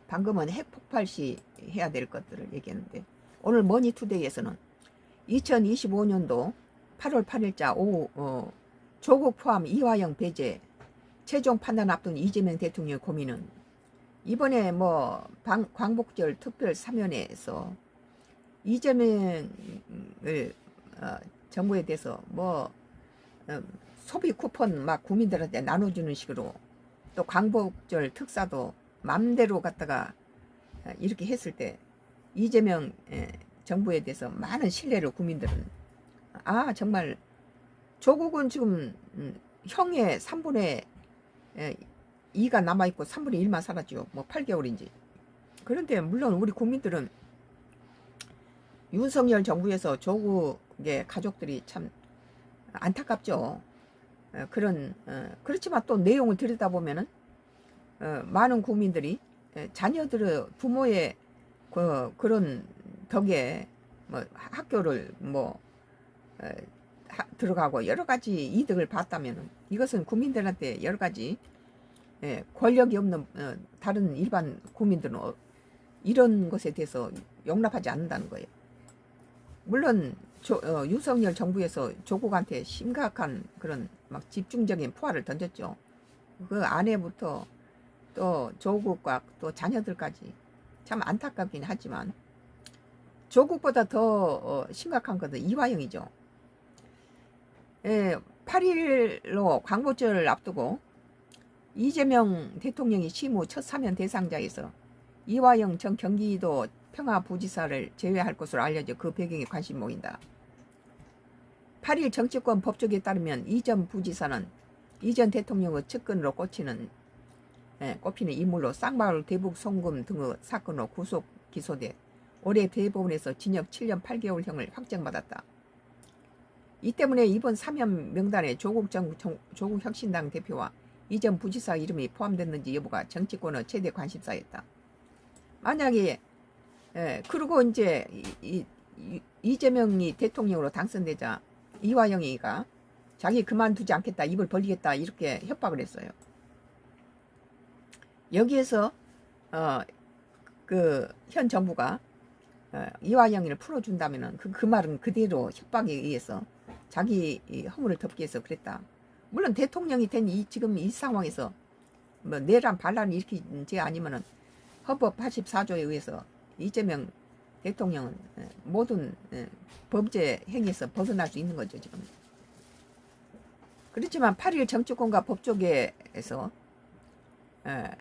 방금은 핵폭발 시 해야 될 것들을 얘기했는데, 오늘 머니투데이에서는 2025년도 8월 8일자 오후 조국 포함 이화영 배제 최종 판단 앞둔 이재명 대통령의 고민은, 이번에 뭐 광복절 특별 사면회에서 이재명을 정부에 대해서 뭐 소비 쿠폰 막 국민들한테 나눠주는 식으로, 또 광복절 특사도 맘대로 갖다가 이렇게 했을 때 이재명 정부에 대해서 많은 신뢰를 국민들은, 아 정말 조국은 지금 형의 3분의 2가 남아있고 3분의 1만 살았죠. 뭐 8개월인지. 그런데 물론 우리 국민들은 윤석열 정부에서 조국의 가족들이 참 안타깝죠. 그렇지만 또 내용을 들여다보면은 많은 국민들이 자녀들의 부모의 그런 덕에 뭐 학교를 뭐 들어가고 여러 가지 이득을 봤다면은, 이것은 국민들한테 여러 가지 권력이 없는 다른 일반 국민들은 이런 것에 대해서 용납하지 않는다는 거예요. 물론 윤석열 정부에서 조국한테 심각한 그런 막 집중적인 포화를 던졌죠. 그 아내부터 또 조국과 또 자녀들까지 참 안타깝긴 하지만, 조국보다 더 심각한 것은 이화영이죠. 8일로 광복절을 앞두고 이재명 대통령이 취임 후 첫 사면 대상자에서 이화영 전 경기도 평화부지사를 제외할 것으로 알려져 그 배경에 관심이 모인다. 8일 정치권 법조계에 따르면 이 전 부지사는 이전 대통령의 측근으로 꼽히는 인물로 쌍방울 대북 송금 등의 사건으로 구속 기소돼 올해 대법원에서 징역 7년 8개월형을 확정받았다. 이 때문에 이번 사면 명단에 조국혁신당 대표와 이전 부지사 이름이 포함됐는지 여부가 정치권의 최대 관심사였다. 만약에 그리고 이제 이재명이 대통령으로 당선되자 이화영이가 자기 그만두지 않겠다, 입을 벌리겠다 이렇게 협박을 했어요. 여기에서 그 현 정부가 이화영이를 풀어준다면은 그 말은 그대로 협박에 의해서 자기 허물을 덮기 위해서 그랬다. 물론 대통령이 된 지금 이 상황에서 뭐 내란 반란을 일으키지 아니면은 헌법 84조에 의해서 이재명 대통령은 모든 범죄 행위에서 벗어날 수 있는 거죠 지금. 그렇지만 8일 정치권과 법조계에서